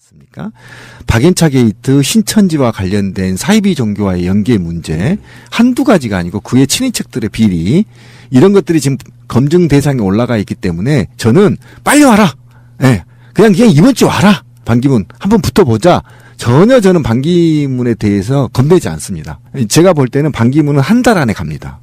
않습니까? 박연차 게이트, 신천지와 관련된 사이비 종교와의 연계 문제 한두 가지가 아니고 그의 친인척들의 비리 이런 것들이 지금 검증 대상에 올라가 있기 때문에 저는 빨리 와라. 네. 그냥 이번 주 와라. 반기문 한번 붙어보자. 전혀 저는 반기문에 대해서 겁내지 않습니다. 제가 볼 때는 반기문은 한 달 안에 갑니다.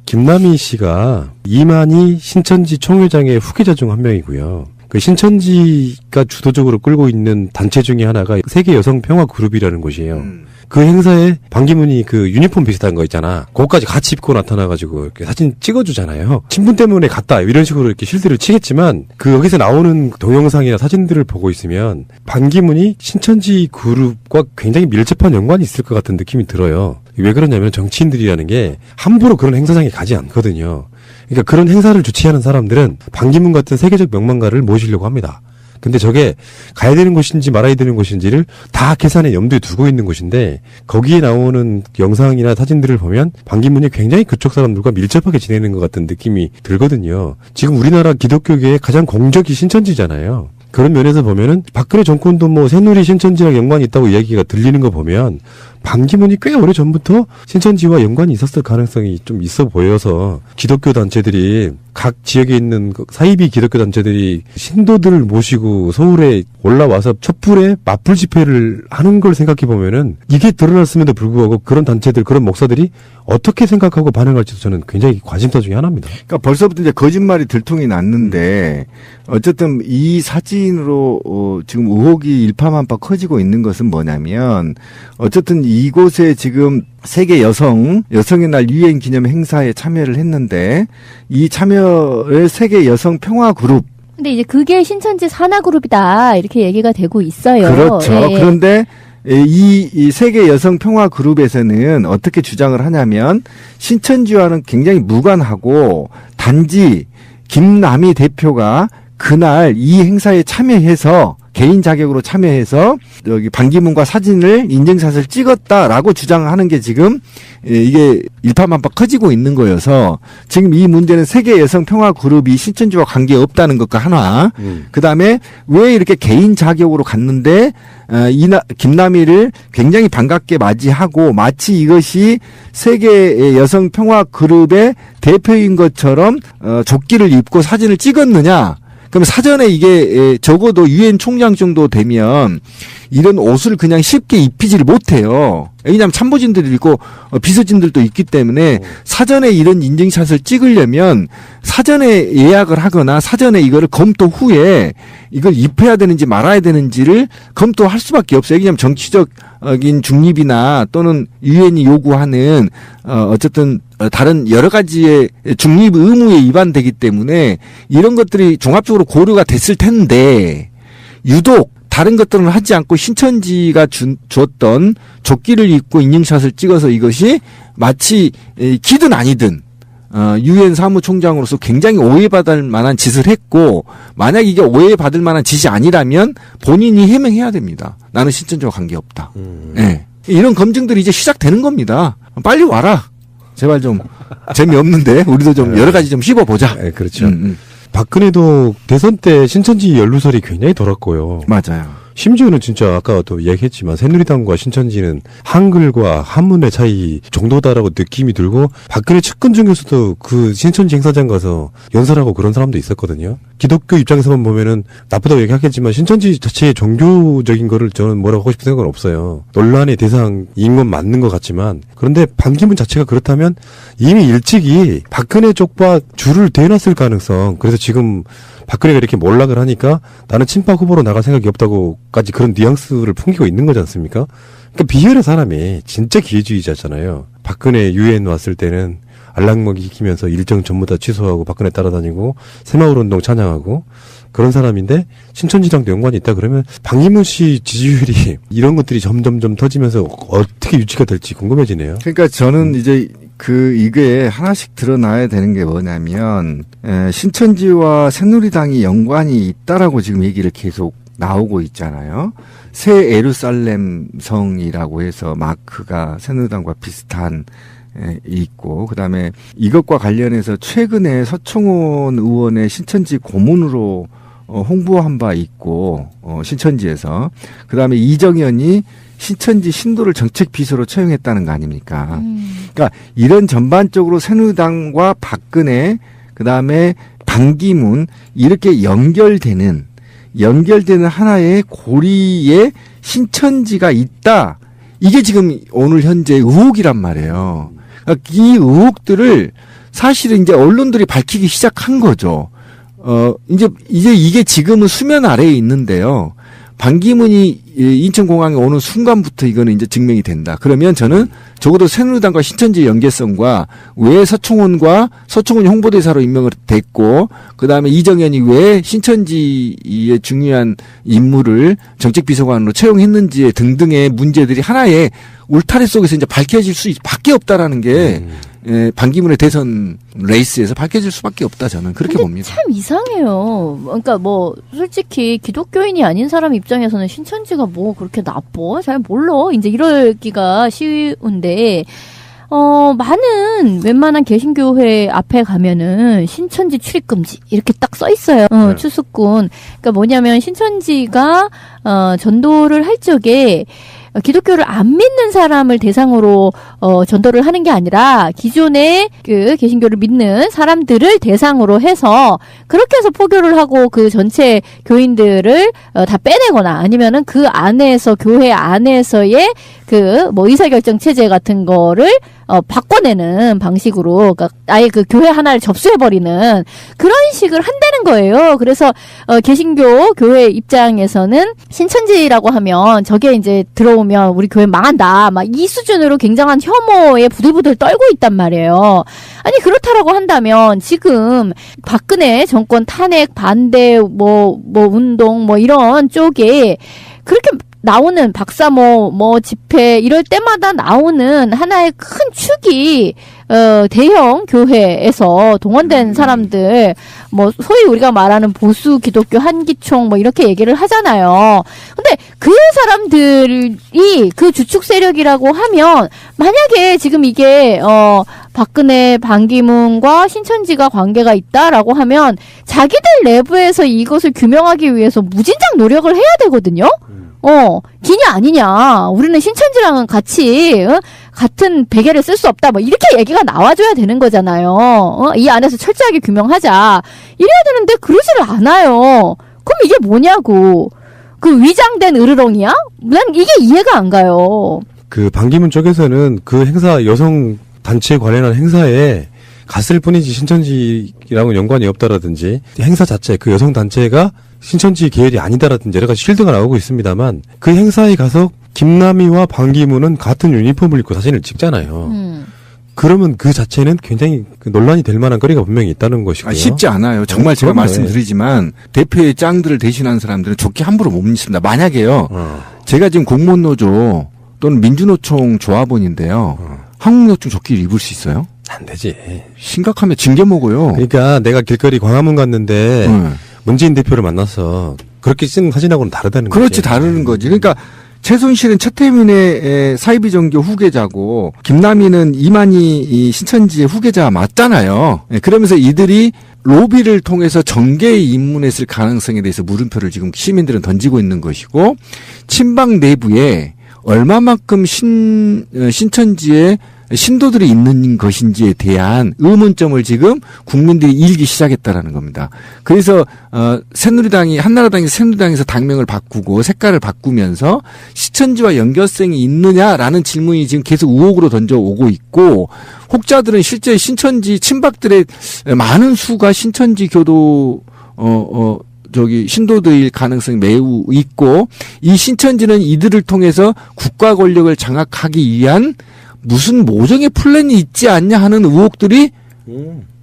김남희 씨가 이만희 신천지 총회장의 후계자 중 한 명이고요. 그 신천지가 주도적으로 끌고 있는 단체 중에 하나가 세계 여성 평화 그룹이라는 곳이에요. 그 행사에 반기문이 그 유니폼 비슷한 거 있잖아. 그거까지 같이 입고 나타나가지고 이렇게 사진 찍어주잖아요. 친분 때문에 갔다 이런 식으로 이렇게 실드를 치겠지만 그 여기서 나오는 동영상이나 사진들을 보고 있으면 반기문이 신천지 그룹과 굉장히 밀접한 연관이 있을 것 같은 느낌이 들어요. 왜 그러냐면 정치인들이라는 게 함부로 그런 행사장에 가지 않거든요. 그러니까 그런 행사를 주최하는 사람들은 반기문 같은 세계적 명망가를 모시려고 합니다. 근데 저게 가야 되는 곳인지 말아야 되는 곳인지를 다 계산에 염두에 두고 있는 곳인데 거기에 나오는 영상이나 사진들을 보면 반기문이 굉장히 그쪽 사람들과 밀접하게 지내는 것 같은 느낌이 들거든요. 지금 우리나라 기독교계의 가장 공적이 신천지잖아요. 그런 면에서 보면은 박근혜 정권도 뭐 새누리 신천지랑 연관이 있다고 이야기가 들리는 거 보면 반기문이 꽤 오래 전부터 신천지와 연관이 있었을 가능성이 좀 있어 보여서 기독교 단체들이 각 지역에 있는 사이비 기독교 단체들이 신도들을 모시고 서울에 올라와서 촛불에 맞불 집회를 하는 걸 생각해 보면은 이게 드러났음에도 불구하고 그런 단체들, 그런 목사들이 어떻게 생각하고 반응할지도 저는 굉장히 관심사 중에 하나입니다. 그러니까 벌써부터 이제 거짓말이 들통이 났는데 어쨌든 이 사진으로 지금 의혹이 일파만파 커지고 있는 것은 뭐냐면 어쨌든 이곳에 지금 세계 여성의 날 유엔 기념 행사에 참여를 했는데 이 참여를 세계 여성 평화 그룹. 근데 이제 그게 신천지 산하 그룹이다 이렇게 얘기가 되고 있어요. 그렇죠. 예. 그런데 이 세계 여성 평화 그룹에서는 어떻게 주장을 하냐면 신천지와는 굉장히 무관하고 단지 김남희 대표가 그날 이 행사에 참여해서 개인 자격으로 참여해서 여기 반기문과 사진을 인증샷을 찍었다라고 주장하는 게 지금 이게 일파만파 커지고 있는 거여서 지금 이 문제는 세계 여성 평화 그룹이 신천지와 관계 없다는 것과 하나 그다음에 왜 이렇게 개인 자격으로 갔는데 김남희를 굉장히 반갑게 맞이하고 마치 이것이 세계 여성 평화 그룹의 대표인 것처럼 조끼를 입고 사진을 찍었느냐. 그럼 사전에 이게 적어도 유엔 총장 정도 되면 이런 옷을 그냥 쉽게 입히지를 못해요. 왜냐하면 참모진들이 있고 비서진들도 있기 때문에 사전에 이런 인증샷을 찍으려면 사전에 예약을 하거나 사전에 이거를 검토 후에 이걸 입혀야 되는지 말아야 되는지를 검토할 수밖에 없어요. 왜냐하면 정치적인 중립이나 또는 유엔이 요구하는 어쨌든 다른 여러 가지의 중립 의무에 위반되기 때문에 이런 것들이 종합적으로 고려가 됐을 텐데 유독 다른 것들은 하지 않고 신천지가 줬던 조끼를 입고 인증샷을 찍어서 이것이 마치 기든 아니든 유엔 사무총장으로서 굉장히 오해받을 만한 짓을 했고 만약 이게 오해받을 만한 짓이 아니라면 본인이 해명해야 됩니다. 나는 신천지와 관계없다. 네. 이런 검증들이 이제 시작되는 겁니다. 빨리 와라. 제발 좀 재미없는데 우리도 좀 여러 가지 좀 씹어보자. 네, 그렇죠. 박근혜도 대선 때 신천지 연루설이 굉장히 돌았고요. 맞아요. 심지어는 진짜 아까도 얘기했지만 새누리당과 신천지는 한글과 한문의 차이 정도다라고 느낌이 들고 박근혜 측근 중에서도 그 신천지 행사장 가서 연설하고 그런 사람도 있었거든요. 기독교 입장에서만 보면은 나쁘다고 얘기하겠지만 신천지 자체의 종교적인 거를 저는 뭐라고 하고 싶은 생각은 없어요. 논란의 대상인 건 맞는 것 같지만 그런데 반기문 자체가 그렇다면 이미 일찍이 박근혜 쪽과 줄을 대놨을 가능성. 그래서 지금 박근혜가 이렇게 몰락을 하니까 나는 친박 후보로 나갈 생각이 없다고까지 그런 뉘앙스를 풍기고 있는 거지 않습니까? 그러니까 비열한 사람이 진짜 기회주의자잖아요. 박근혜 유엔 왔을 때는 알랑먹이 시키면서 일정 전부 다 취소하고 박근혜 따라다니고 새마을운동 찬양하고 그런 사람인데 신천지랑도 연관이 있다 그러면 반기문 씨 지지율이 이런 것들이 점점점 터지면서 어떻게 유지가 될지 궁금해지네요. 그러니까 저는 이제 이게 하나씩 드러나야 되는 게 뭐냐면 신천지와 새누리당이 연관이 있다라고 지금 얘기를 계속 나오고 있잖아요. 새 예루살렘 성이라고 해서 마크가 새누리당과 비슷한 있고 그다음에 이것과 관련해서 최근에 서청원 의원의 신천지 고문으로 홍보한 바 있고 신천지에서 그다음에 이정현이 신천지 신도를 정책 비서로 채용했다는 거 아닙니까? 그러니까 이런 전반적으로 새누리당과 박근혜 그다음에 반기문 이렇게 연결되는 하나의 고리에 신천지가 있다. 이게 지금 오늘 현재 의혹이란 말이에요. 그러니까 이 의혹들을 사실은 이제 언론들이 밝히기 시작한 거죠. 이제 이게 지금은 수면 아래에 있는데요. 반기문이 인천공항에 오는 순간부터 이거는 이제 증명이 된다. 그러면 저는 적어도 새누리당과 신천지의 연계성과 왜 서청원 홍보대사로 임명을 됐고, 그 다음에 이정현이 왜 신천지의 중요한 인물을 정책비서관으로 채용했는지 등등의 문제들이 하나의 울타리 속에서 이제 밝혀질 수밖에 없다라는 게 반기문의 대선 레이스에서 밝혀질 수밖에 없다 저는 그렇게 근데 봅니다. 참 이상해요. 그러니까 뭐 솔직히 기독교인이 아닌 사람 입장에서는 신천지가 뭐 그렇게 나빠? 잘 몰라. 이제 이러기가 쉬운데 많은 웬만한 개신교회 앞에 가면은 신천지 출입 금지 이렇게 딱 써 있어요. 네. 추수꾼. 그러니까 뭐냐면 신천지가 전도를 할 적에 기독교를 안 믿는 사람을 대상으로 전도를 하는 게 아니라 기존에 그 개신교를 믿는 사람들을 대상으로 해서 그렇게 해서 포교를 하고 그 전체 교인들을 다 빼내거나 아니면은 그 안에서 교회 안에서의 그 뭐 의사결정 체제 같은 거를 바꿔내는 방식으로 그러니까 아예 그 교회 하나를 접수해버리는 그런 식을 한다는 거예요. 그래서 개신교 교회 입장에서는 신천지라고 하면 저게 이제 들어오면 우리 교회 망한다. 막 이 수준으로 굉장한 혐오에 부들부들 떨고 있단 말이에요. 아니 그렇다라고 한다면 지금 박근혜 정권 탄핵 반대 뭐 운동 뭐 이런 쪽에 그렇게 나오는 박사모 집회 이럴 때마다 나오는 하나의 큰 축이 대형 교회에서 동원된 사람들 뭐 소위 우리가 말하는 보수 기독교 한기총 뭐 이렇게 얘기를 하잖아요. 근데 그 사람들이 그 주축 세력이라고 하면 만약에 지금 이게 박근혜 반기문과 신천지가 관계가 있다라고 하면 자기들 내부에서 이것을 규명하기 위해서 무진장 노력을 해야 되거든요. 기냐 아니냐. 우리는 신천지랑은 같이 같은 베개를 쓸 수 없다. 뭐 이렇게 얘기가 나와줘야 되는 거잖아요. 이 안에서 철저하게 규명하자. 이래야 되는데 그러지를 않아요. 그럼 이게 뭐냐고. 그 위장된 으르렁이야? 난 이게 이해가 안 가요. 그 반기문 쪽에서는 그 행사 여성 단체에 관련한 행사에 갔을 뿐이지 신천지랑은 연관이 없다라든지 행사 자체 그 여성 단체가 신천지 계열이 아니다라든지 여러 가지 쉴드가 나오고 있습니다만 그 행사에 가서 김남희와 반기문은 같은 유니폼을 입고 사진을 찍잖아요. 그러면 그 자체는 굉장히 논란이 될 만한 거리가 분명히 있다는 것이고요. 쉽지 않아요. 정말 제가 그럼요. 말씀드리지만 대표의 짱들을 대신하는 사람들은 좋게 함부로 못 믿습니다. 만약에요. 제가 지금 공무원노조 또는 민주노총 조합원인데요. 한국노총 조끼를 입을 수 있어요? 안 되지. 심각하면 징계 먹어요. 그러니까 내가 길거리 광화문 갔는데 문재인 대표를 만나서 그렇게 찍은 사진하고는 다르다는 거지. 그렇지, 다르는 거지. 그러니까 최순실은 최태민의 사이비 종교 후계자고 김남희는 이만희 신천지의 후계자 맞잖아요. 그러면서 이들이 로비를 통해서 정계에 입문했을 가능성에 대해서 물음표를 지금 시민들은 던지고 있는 것이고 친박 내부에 얼마만큼 신천지의 신도들이 있는 것인지에 대한 의문점을 지금 국민들이 일기 시작했다라는 겁니다. 그래서 한나라당이 새누리당에서 당명을 바꾸고 색깔을 바꾸면서 신천지와 연결성이 있느냐라는 질문이 지금 계속 의혹으로 던져오고 있고 혹자들은 실제 신천지 친박들의 많은 수가 신천지 교도 신도들일 가능성이 매우 있고 이 신천지는 이들을 통해서 국가 권력을 장악하기 위한 무슨 모종의 플랜이 있지 않냐 하는 의혹들이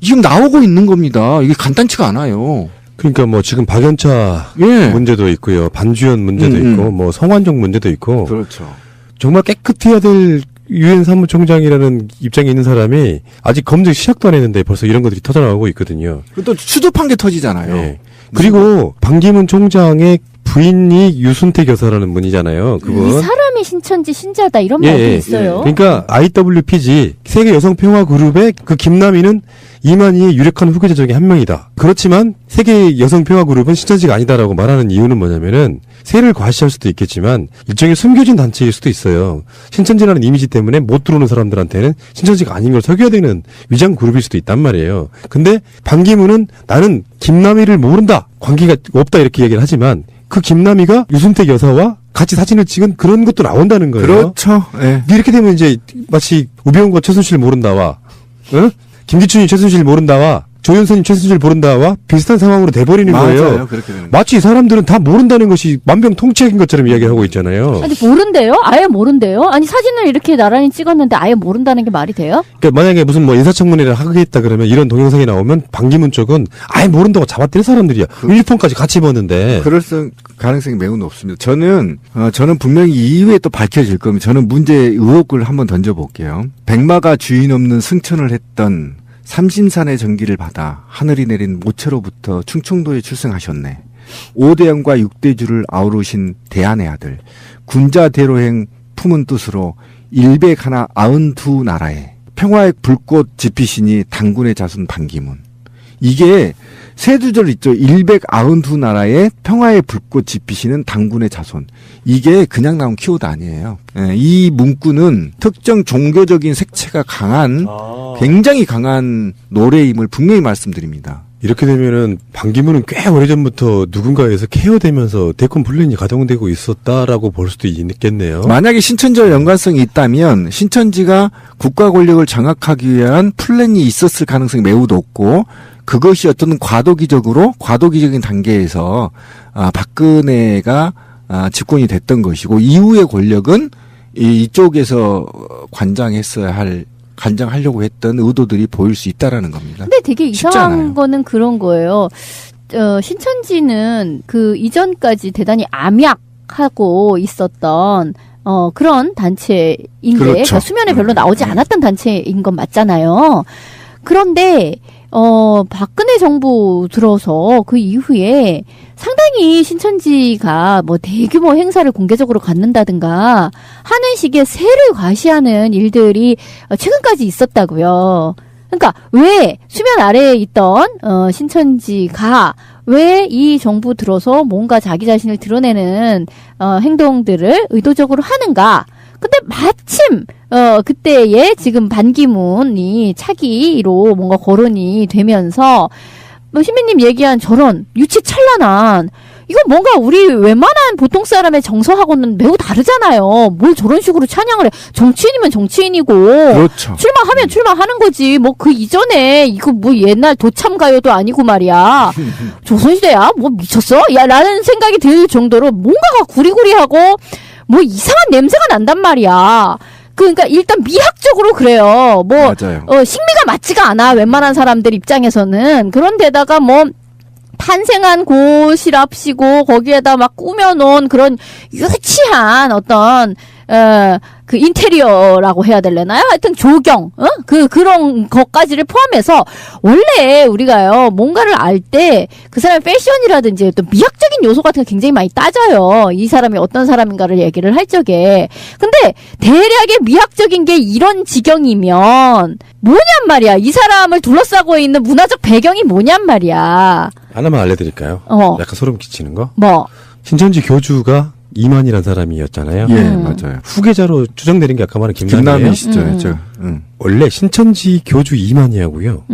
지금 나오고 있는 겁니다. 이게 간단치가 않아요. 그러니까 뭐 지금 박연차 예. 문제도 있고요. 반주연 문제도 있고 뭐 성완종 문제도 있고 그렇죠. 정말 깨끗해야 될 유엔 사무총장이라는 입장에 있는 사람이 아직 검증 시작도 안 했는데 벌써 이런 것들이 터져나오고 있거든요. 또 수도판 게 터지잖아요. 예. 그리고 반기문 총장의 부인이 유순태 교사라는 분이잖아요. 그분. 이 사람이 김남희 신천지 신자다 이런 말도 있어요. 그러니까 IWPG 세계 여성 평화 그룹의 그 김남희는 이만희의 유력한 후계자 중에 한 명이다. 그렇지만 세계 여성 평화 그룹은 신천지가 아니다라고 말하는 이유는 뭐냐면은 세를 과시할 수도 있겠지만 일종의 숨겨진 단체일 수도 있어요. 신천지라는 이미지 때문에 못 들어오는 사람들한테는 신천지가 아닌 걸 속여야 되는 위장 그룹일 수도 있단 말이에요. 근데 반기문은 나는 김남희를 모른다. 관계가 없다 이렇게 얘기를 하지만 그 김남희가 유순택 여사와 같이 사진을 찍은 그런 것도 나온다는 거예요. 그렇죠. 예. 이렇게 되면 이제 마치 우병우가 최순실 모른다와 김기춘이 최순실 모른다와 조윤선이 최순실 모른다와 비슷한 상황으로 돼버리는 거예요. 맞아요. 그렇게 되는 거예요. 마치 이 사람들은 다 모른다는 것이 만병통치약인 것처럼 이야기를 하고 있잖아요. 아니 모른대요? 아예 모른대요? 아니 사진을 이렇게 나란히 찍었는데 아예 모른다는 게 말이 돼요? 그러니까 만약에 무슨 뭐 인사청문회를 하겠다 그러면 이런 동영상이 나오면 반기문 쪽은 아예 모른다고 잡아떼는 사람들이야. 유니폼까지 같이 입었는데. 그럴 가능성이 매우 높습니다. 저는 분명히 이후에 또 밝혀질 겁니다. 저는 문제 의혹을 한번 던져볼게요. 백마가 주인 없는 승천을 했던 삼신산의 전기를 받아 하늘이 내린 모체로부터 충청도에 출생하셨네. 5대영과 6대주를 아우르신 대한의 아들. 군자대로행 품은 뜻으로 일백 하나 92나라에 평화의 불꽃 지피시니 당군의 자손 반기문. 이게 세 구절 있죠. 192나라에 평화의 불꽃 지피시는 당군의 자손. 이게 그냥 나온 키워드 아니에요. 예, 이 문구는 특정 종교적인 색채가 강한 굉장히 강한 노래임을 분명히 말씀드립니다. 이렇게 되면은 반기문은 꽤 오래전부터 누군가에서 케어되면서 대권 분란이 가동되고 있었다라고 볼 수도 있겠네요. 만약에 신천지와 연관성이 있다면 신천지가 국가 권력을 장악하기 위한 플랜이 있었을 가능성이 매우 높고 그것이 어떤 과도기적인 단계에서 박근혜가 집권이 됐던 것이고 이후의 권력은 이쪽에서 관장하려고 했던 의도들이 보일 수 있다라는 겁니다. 근데 되게 이상한 쉽잖아요. 거는 그런 거예요. 신천지는 그 이전까지 대단히 암약하고 있었던 그런 단체인데 그렇죠. 그러니까 수면에 별로 나오지 않았던 단체인 건 맞잖아요. 그런데 박근혜 정부 들어서 그 이후에 상당히 신천지가 뭐 대규모 행사를 공개적으로 갖는다든가 하는 식의 세를 과시하는 일들이 최근까지 있었다고요. 그러니까 왜 수면 아래에 있던 신천지가 왜 이 정부 들어서 뭔가 자기 자신을 드러내는 행동들을 의도적으로 하는가? 근데 마침 그때에 지금 반기문이 차기로 뭔가 거론이 되면서 뭐 시민님 얘기한 저런 유치찬란한 이거 뭔가 우리 웬만한 보통 사람의 정서하고는 매우 다르잖아요. 뭘 저런 식으로 찬양을 해. 정치인이면 정치인이고 그렇죠. 출마하면 출마하는 거지. 뭐 그 이전에 이거 뭐 옛날 도참가요도 아니고 말이야. 조선시대야? 뭐 미쳤어? 야 라는 생각이 들 정도로 뭔가가 구리구리하고 뭐 이상한 냄새가 난단 말이야. 그러니까 일단 미학적으로 그래요. 뭐 맞아요. 식미가 맞지가 않아. 웬만한 사람들 입장에서는. 그런데다가 뭐 탄생한 곳이랍시고 거기에다 막 꾸며놓은 그런 유치한 어떤 그 인테리어라고 해야 될래나요? 하여튼 조경, 그런 것까지를 포함해서 원래 우리가요 뭔가를 알 때 그 사람의 패션이라든지 또 미학적인 요소 같은 거 굉장히 많이 따져요. 이 사람이 어떤 사람인가를 얘기를 할 적에. 근데 대략의 미학적인 게 이런 지경이면 뭐냔 말이야. 이 사람을 둘러싸고 있는 문화적 배경이 뭐냔 말이야. 하나만 알려드릴까요? 약간 소름 끼치는 거? 뭐? 신천지 교주가 이만이라는 사람이었잖아요. 예, 맞아요. 후계자로 추정되는 게 아까 말한 김남희예요. 김남희시죠. 원래 신천지 교주 이만희하고요.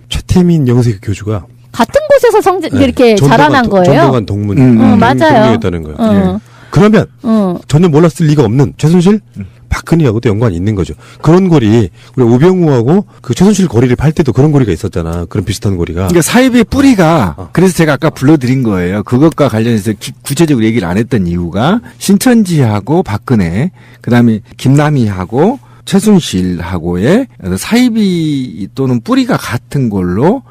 최태민 영세 교주가 같은 곳에서 이렇게 자라난 거예요. 전동관 동문 맞아요. 동료였다는 거예요. 예. 그러면 전혀 몰랐을 리가 없는 최순실, 박근혜하고도 연관이 있는 거죠. 그런 거리 우리 우병우하고 그 최순실 거리를 팔 때도 그런 거리가 있었잖아. 그런 비슷한 거리가. 그러니까 사이비의 뿌리가 그래서 제가 아까 불러드린 거예요. 그것과 관련해서 구체적으로 얘기를 안 했던 이유가 신천지하고 박근혜, 그다음에 김남희하고 최순실하고의 사이비 또는 뿌리가 같은 걸로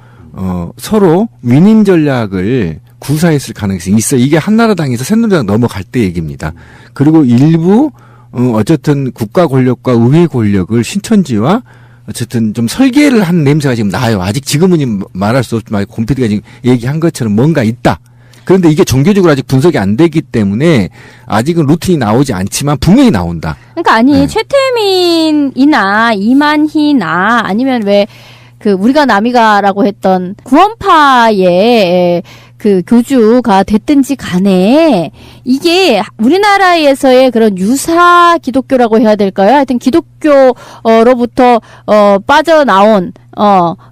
서로 위임 전략을 구사했을 가능성이 있어요. 이게 한나라당에서 새누리당 넘어갈 때 얘기입니다. 그리고 일부 어쨌든 국가 권력과 의회 권력을 신천지와 어쨌든 좀 설계를 한 냄새가 지금 나요. 아직 지금은 말할 수 없지만 곰피디가 지금 얘기한 것처럼 뭔가 있다. 그런데 이게 종교적으로 아직 분석이 안 되기 때문에 아직은 루틴이 나오지 않지만 분명히 나온다. 그러니까 아니 네. 최태민이나 이만희나 아니면 왜 그 우리가 남이가라고 했던 구원파의 그 교주가 됐든지 간에 이게 우리나라에서의 그런 유사 기독교라고 해야 될까요? 하여튼 기독교로부터 빠져나온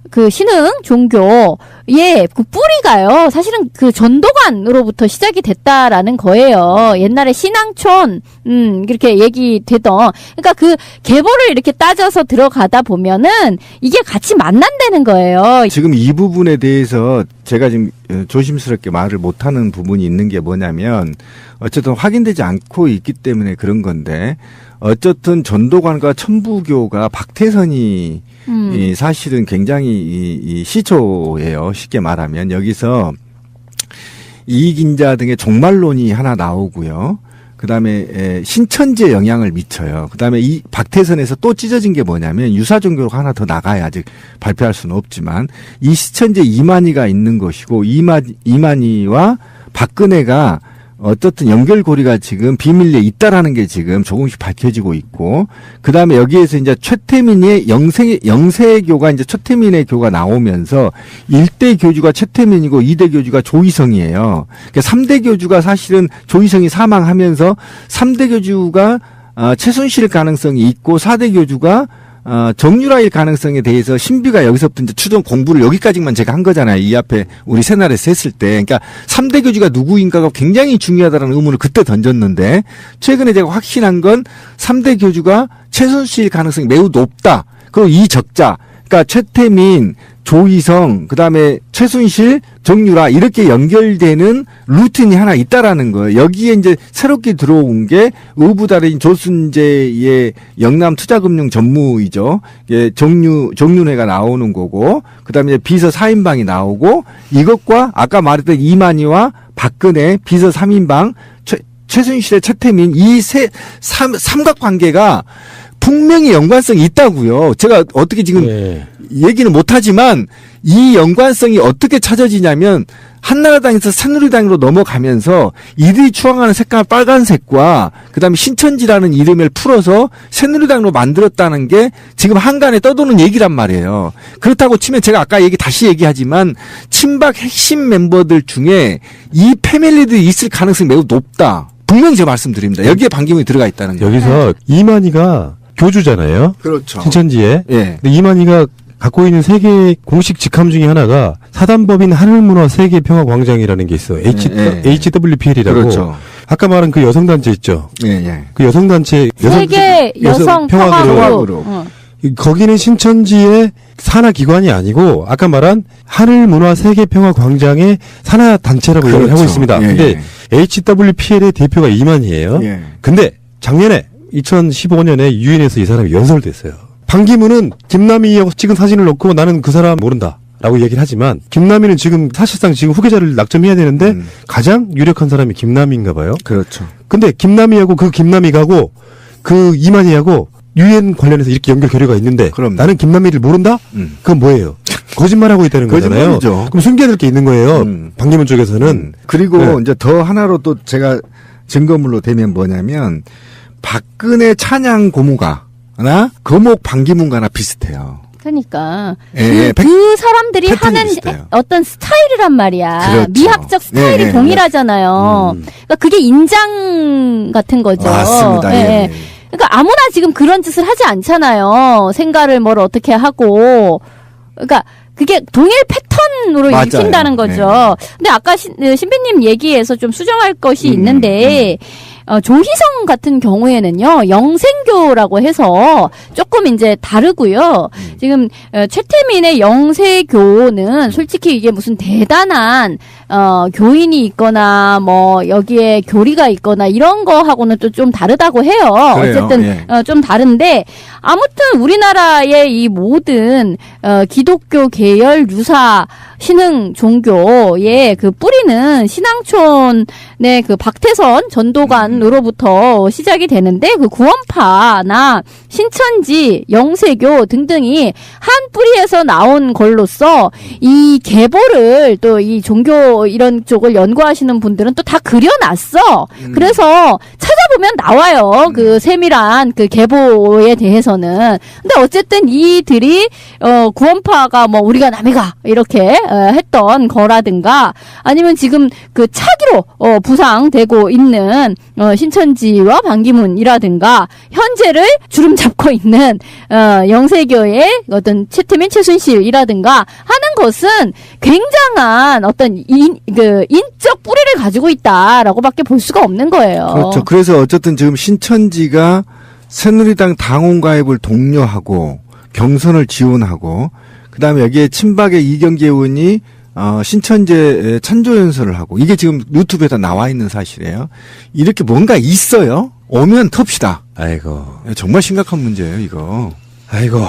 그 신흥 종교의 그 뿌리가요. 사실은 그 전도관으로부터 시작이 됐다라는 거예요. 옛날에 신앙촌 이렇게 얘기되던 그러니까 그 계보를 이렇게 따져서 들어가다 보면은 이게 같이 만난다는 거예요. 지금 이 부분에 대해서 제가 지금 조심스럽게 말을 못하는 부분이 있는 게 뭐냐면 어쨌든 확인되지 않고 있기 때문에 그런 건데 어쨌든 전도관과 천부교가 박태선이 이 사실은 굉장히 이 시초예요. 쉽게 말하면 여기서 이익인자 등의 종말론이 하나 나오고요. 그다음에 신천지에 영향을 미쳐요. 그다음에 이 박태선에서 또 찢어진 게 뭐냐면 유사종교가 하나 더 나가야 아직 발표할 수는 없지만 이 신천지에 이만희가 있는 것이고 이만희와 박근혜가 어떻든 연결고리가 지금 비밀리에 있다라는 게 지금 조금씩 밝혀지고 있고, 그 다음에 여기에서 이제 최태민의 영세교가 이제 최태민의 교가 나오면서 1대 교주가 최태민이고 2대 교주가 조희성이에요. 그러니까 3대 교주가 사실은 조희성이 사망하면서 3대 교주가 최순실 가능성이 있고 4대 교주가 정유라일 가능성에 대해서 신비가 여기서부터 이제 추정 공부를 여기까지만 제가 한 거잖아요. 이 앞에 우리 새날에서 했을 때. 그러니까 3대 교주가 누구인가가 굉장히 중요하다는 의문을 그때 던졌는데 최근에 제가 확신한 건 3대 교주가 최순실 가능성이 매우 높다. 그리고 이 적자. 그러니까 최태민, 조희성, 그다음에 최순실, 정유라 이렇게 연결되는 루틴이 하나 있다라는 거예요. 여기에 이제 새롭게 들어온 게 의부달인 조순재의 영남투자금융 전무이죠. 예, 정윤회가 나오는 거고, 그다음에 비서 4인방이 나오고, 이것과 아까 말했던 이만희와 박근혜 비서 3인방, 최순실의 최태민 이 삼각관계가 분명히 연관성이 있다고요. 제가 어떻게 지금 얘기는 못하지만 이 연관성이 어떻게 찾아지냐면 한나라당에서 새누리당으로 넘어가면서 이들이 추앙하는 색깔 빨간색과 그다음에 신천지라는 이름을 풀어서 새누리당으로 만들었다는 게 지금 한간에 떠도는 얘기란 말이에요. 그렇다고 치면 제가 아까 다시 얘기하지만 친박 핵심 멤버들 중에 이 패밀리들이 있을 가능성이 매우 높다. 분명히 제가 말씀드립니다. 여기에 반기문이 들어가 있다는 거예요. 여기서 이만희가 교주잖아요. 그렇죠. 신천지에. 예. 근데 이만희가 갖고 있는 세계 공식 직함 중에 하나가 사단법인 하늘문화 세계평화광장이라는 게 있어요. HWPL이라고. 그렇죠. 아까 말한 그 여성단체 있죠. 예, 예. 그 여성단체 세계 여성평화그룹. 거기는 신천지의 산하기관이 아니고 아까 말한 하늘문화 세계평화광장의 산하단체라고 그렇죠. 얘기를 하고 있습니다. 예, 근데 HWPL의 대표가 이만희예요. 예. 근데 작년에 2015년에 유엔에서 이 사람이 연설됐어요. 반기문은 김남희하고 찍은 사진을 놓고 나는 그 사람 모른다 라고 얘기를 하지만 김남희는 지금 사실상 지금 후계자를 낙점해야 되는데 가장 유력한 사람이 김남희인가 봐요. 그렇죠. 근데 김남희하고 그 김남희하고 그 이만희하고 유엔 관련해서 이렇게 연결 교류가 있는데 그럼요. 나는 김남희를 모른다? 그건 뭐예요? 거짓말하고 있다는 거잖아요. 거짓말이죠. 그럼 숨겨야 될 게 있는 거예요. 반기문 쪽에서는. 그리고 네. 이제 더 하나로 또 제가 증거물로 대면 뭐냐면 박근혜 찬양 고무가나 거목 반기문가나 비슷해요. 그러니까 예, 그 사람들이 패턴이 하는 비슷해요. 어떤 스타일이란 말이야. 그렇죠. 미학적 스타일이 예, 예, 동일하잖아요. 그러니까 그게 인장 같은 거죠. 맞습니다. 예, 예, 예. 예. 그러니까 아무나 지금 그런 짓을 하지 않잖아요. 생가를 뭘 어떻게 하고. 그러니까 그게 동일 패턴으로 맞아요. 읽힌다는 거죠. 근데 아까 신비님 얘기에서 좀 수정할 것이 있는데 조희성 같은 경우에는요, 영생교라고 해서 조금 이제 다르고요. 지금 최태민의 영세교는 솔직히 이게 무슨 대단한 교인이 있거나 뭐 여기에 교리가 있거나 이런 거하고는 또 좀 다르다고 해요. 그래요. 어쨌든 예. 좀 다른데 아무튼 우리나라의 이 모든 기독교 계열 유사 신흥 종교의 그 뿌리는 신앙촌의 그 박태선 전도관으로부터 시작이 되는데 그 구원파나 신천지, 영세교 등등이 한 뿌리에서 나온 걸로서 이 계보를 또 이 종교 이런 쪽을 연구하시는 분들은 또 다 그려놨어. 그래서 찾아보면 나와요. 그 세밀한 그 계보에 대해서는. 근데 어쨌든 이들이 구원파가 뭐 우리가 남이가 이렇게 했던 거라든가 아니면 지금 그 차기로 부상되고 있는 신천지와 반기문이라든가 현재를 주름 잡고 있는 영세교의 어떤 최태민 최순실이라든가 하는 것은 굉장한 어떤 인적 뿌리를 가지고 있다라고밖에 볼 수가 없는 거예요. 그렇죠. 그래서 어쨌든 지금 신천지가 새누리당 당원 가입을 독려하고 경선을 지원하고 그다음에 여기에 친박의 이경재 의원이 신천지에 찬조 연설을 하고 이게 지금 유튜브에 다 나와 있는 사실이에요. 이렇게 뭔가 있어요. 오면 텁시다. 아이고. 정말 심각한 문제예요, 이거. 아이고.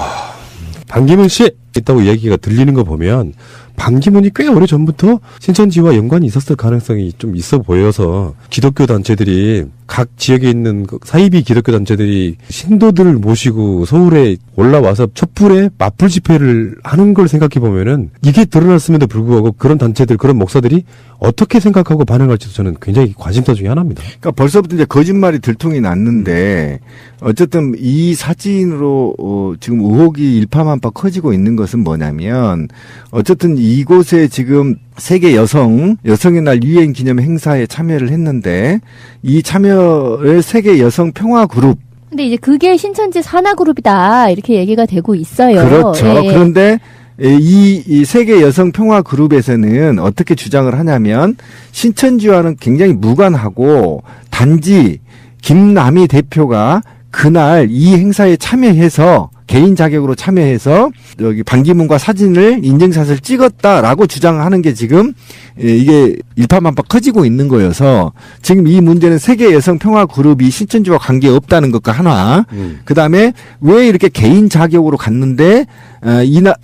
반기문 씨 있다고 얘기가 들리는 거 보면 반기문이 꽤 오래전부터 신천지와 연관이 있었을 가능성이 좀 있어 보여서 기독교 단체들이 각 지역에 있는 사이비 기독교 단체들이 신도들을 모시고 서울에 올라와서 촛불에 맞불 집회를 하는 걸 생각해 보면은 이게 드러났음에도 불구하고 그런 단체들, 그런 목사들이 어떻게 생각하고 반응할지도 저는 굉장히 관심사 중에 하나입니다. 그러니까 벌써부터 이제 거짓말이 들통이 났는데 어쨌든 이 사진으로 지금 의혹이 일파만파 커지고 있는 것은 뭐냐면 어쨌든 이곳에 지금 세계 여성의 날 유엔 기념 행사에 참여를 했는데 이 참여를 세계 여성 평화 그룹. 근데 이제 그게 신천지 산하그룹이다 이렇게 얘기가 되고 있어요. 그렇죠. 예. 그런데 이 세계 여성 평화 그룹에서는 어떻게 주장을 하냐면 신천지와는 굉장히 무관하고 단지 김남희 대표가 그날 이 행사에 참여해서 개인 자격으로 참여해서 여기 반기문과 사진을 인증샷을 찍었다라고 주장하는 게 지금 이게 일파만파 커지고 있는 거여서 지금 이 문제는 세계 여성 평화 그룹이 신천지와 관계 없다는 것과 하나 그다음에 왜 이렇게 개인 자격으로 갔는데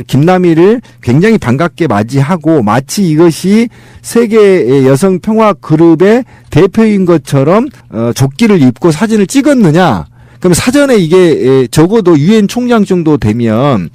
김남희를 굉장히 반갑게 맞이하고 마치 이것이 세계 여성 평화 그룹의 대표인 것처럼 조끼를 입고 사진을 찍었느냐. 그럼 사전에 이게 적어도 유엔 총장 정도 되면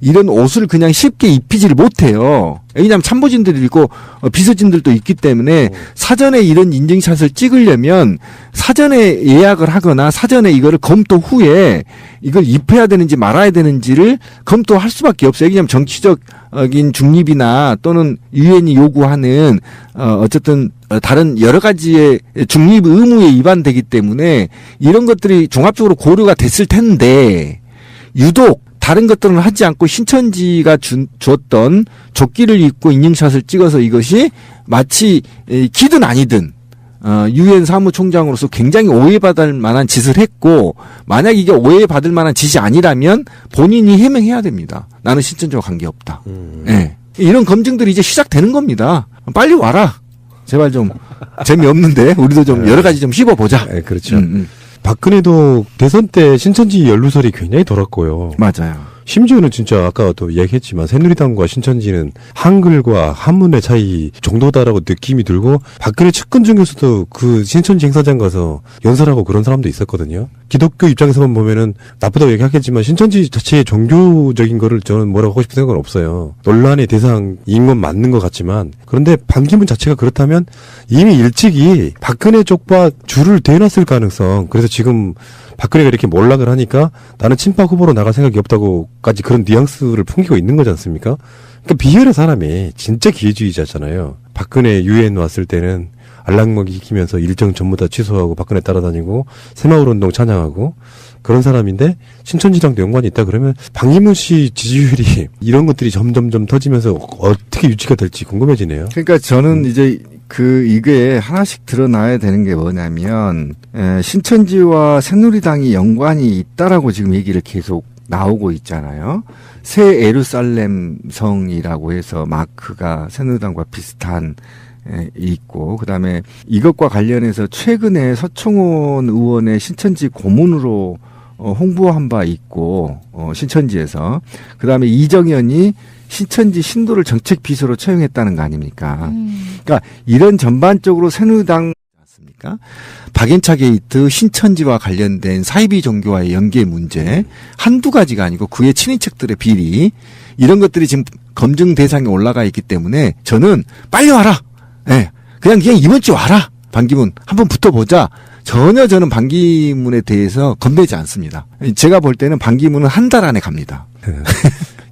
이런 옷을 그냥 쉽게 입히지를 못해요. 왜냐하면 참모진들이 있고 비서진들도 있기 때문에 사전에 이런 인증샷을 찍으려면 사전에 예약을 하거나 사전에 이거를 검토 후에 이걸 입혀야 되는지 말아야 되는지를 검토할 수밖에 없어요. 왜냐하면 정치적인 중립이나 또는 유엔이 요구하는 어쨌든 다른 여러 가지의 중립 의무에 위반되기 때문에 이런 것들이 종합적으로 고려가 됐을 텐데 유독 다른 것들은 하지 않고 신천지가 줬던 조끼를 입고 인증샷을 찍어서 이것이 마치 기든 아니든 유엔 사무총장으로서 굉장히 오해받을 만한 짓을 했고 만약 이게 오해받을 만한 짓이 아니라면 본인이 해명해야 됩니다. 나는 신천지와 관계없다. 네. 이런 검증들이 이제 시작되는 겁니다. 빨리 와라. 제발 좀 재미없는데 우리도 좀 여러 가지 좀 씹어보자. 네, 그렇죠. 박근혜도 대선 때 신천지 연루설이 굉장히 돌았고요. 맞아요. 심지어는 진짜 아까도 얘기했지만 새누리당과 신천지는 한글과 한문의 차이 정도다라고 느낌이 들고 박근혜 측근 중에서도 그 신천지 행사장 가서 연설하고 그런 사람도 있었거든요. 기독교 입장에서만 보면은 나쁘다고 얘기하겠지만 신천지 자체의 종교적인 거를 저는 뭐라고 하고 싶은 생각은 없어요. 논란의 대상인 건 맞는 것 같지만 그런데 반기문 자체가 그렇다면 이미 일찍이 박근혜 쪽과 줄을 대놨을 가능성. 그래서 지금 박근혜가 이렇게 몰락을 하니까 나는 친박 후보로 나갈 생각이 없다고까지 그런 뉘앙스를 풍기고 있는 거지 않습니까? 그러니까 비열의 사람이 진짜 기회주의자잖아요. 박근혜 유엔 왔을 때는 알랑먹이 키면서 일정 전부 다 취소하고 박근혜 따라다니고 새마을운동 찬양하고 그런 사람인데 신천지랑도 연관이 있다 그러면 반기문 씨 지지율이 이런 것들이 점점점 터지면서 어떻게 유지가 될지 궁금해지네요. 그러니까 저는 이제 이게 하나씩 드러나야 되는 게 뭐냐면, 신천지와 새누리당이 연관이 있다라고 지금 얘기를 계속 나오고 있잖아요. 새 예루살렘 성이라고 해서 마크가 새누리당과 비슷한 있고, 그 다음에 이것과 관련해서 최근에 서청원 의원의 신천지 고문으로 홍보한 바 있고, 신천지에서. 그 다음에 이정현이 신천지 신도를 정책 비서로 채용했다는 거 아닙니까? 그러니까 이런 전반적으로 새누리당 않습니까? 박연차 게이트, 신천지와 관련된 사이비 종교와의 연계 문제 한두 가지가 아니고 그의 친인척들의 비리 이런 것들이 지금 검증 대상에 올라가 있기 때문에 저는 빨리 와라. 예. 그냥 이번 주 와라. 반기문 한번 붙어보자. 전혀 저는 반기문에 대해서 겁내지 않습니다. 제가 볼 때는 반기문은 한 달 안에 갑니다.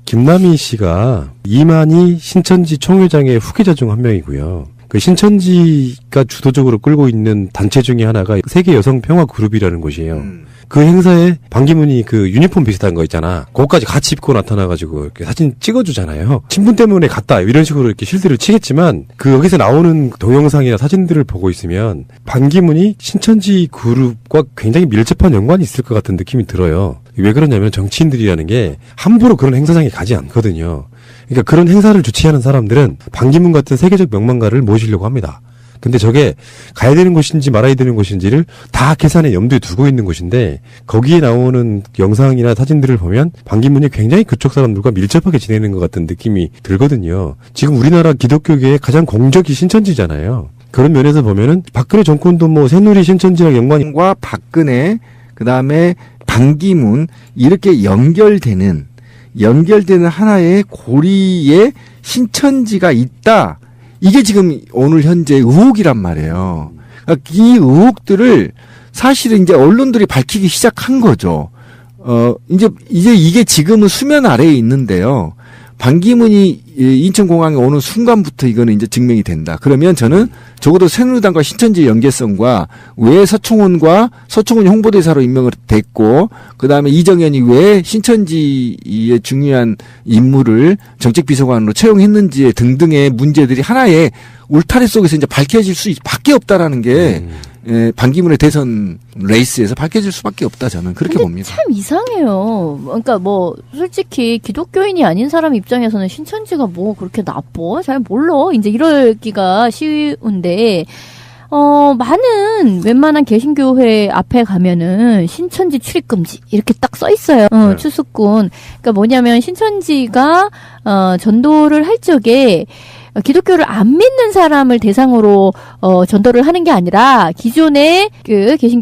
김남희 씨가 이만희 신천지 총회장의 후계자 중 한 명이고요. 그 신천지가 주도적으로 끌고 있는 단체 중에 하나가 세계 여성 평화 그룹이라는 곳이에요. 그 행사에 반기문이 그 유니폼 비슷한 거 있잖아. 그거까지 같이 입고 나타나가지고 이렇게 사진 찍어주잖아요. 친분 때문에 갔다 이런 식으로 이렇게 실드를 치겠지만 그 여기서 나오는 동영상이나 사진들을 보고 있으면 반기문이 신천지 그룹과 굉장히 밀접한 연관이 있을 것 같은 느낌이 들어요. 왜 그러냐면 정치인들이라는 게 함부로 그런 행사장에 가지 않거든요. 그러니까 그런 행사를 주최하는 사람들은 반기문 같은 세계적 명망가를 모시려고 합니다. 근데 저게 가야 되는 곳인지 말아야 되는 곳인지를 다 계산에 염두에 두고 있는 곳인데 거기에 나오는 영상이나 사진들을 보면 반기문이 굉장히 그쪽 사람들과 밀접하게 지내는 것 같은 느낌이 들거든요. 지금 우리나라 기독교계의 가장 공적이 신천지잖아요. 그런 면에서 보면은 박근혜 정권도 뭐 새누리 신천지랑 연관이 과 박근혜 그다음에 반기문 이렇게 연결되는 하나의 고리에 신천지가 있다. 이게 지금 오늘 현재 의혹이란 말이에요. 그러니까 이 의혹들을 사실은 이제 언론들이 밝히기 시작한 거죠. 이제 이게 지금은 수면 아래에 있는데요. 반기문이 인천공항에 오는 순간부터 이거는 이제 증명이 된다. 그러면 저는 적어도 새누리당과 신천지의 연계성과 왜 서청원이 홍보대사로 임명을 됐고, 그 다음에 이정현이 왜 신천지의 중요한 인물을 정책비서관으로 채용했는지 등등의 문제들이 하나의 울타리 속에서 이제 밝혀질 수밖에 없다라는 게 반기문의 대선 레이스에서 밝혀질 수밖에 없다 저는 그렇게 봅니다. 참 이상해요. 그러니까 뭐 솔직히 기독교인이 아닌 사람 입장에서는 신천지가 뭐 그렇게 나빠? 잘 몰라. 이제 이러기가 쉬운데 많은 웬만한 개신교회 앞에 가면은 신천지 출입 금지 이렇게 딱 써 있어요. 네. 추수꾼. 그러니까 뭐냐면 신천지가 전도를 할 적에 기독교를 안 믿는 사람을 대상으로 전도를 하는 게 아니라 기존의 그 개신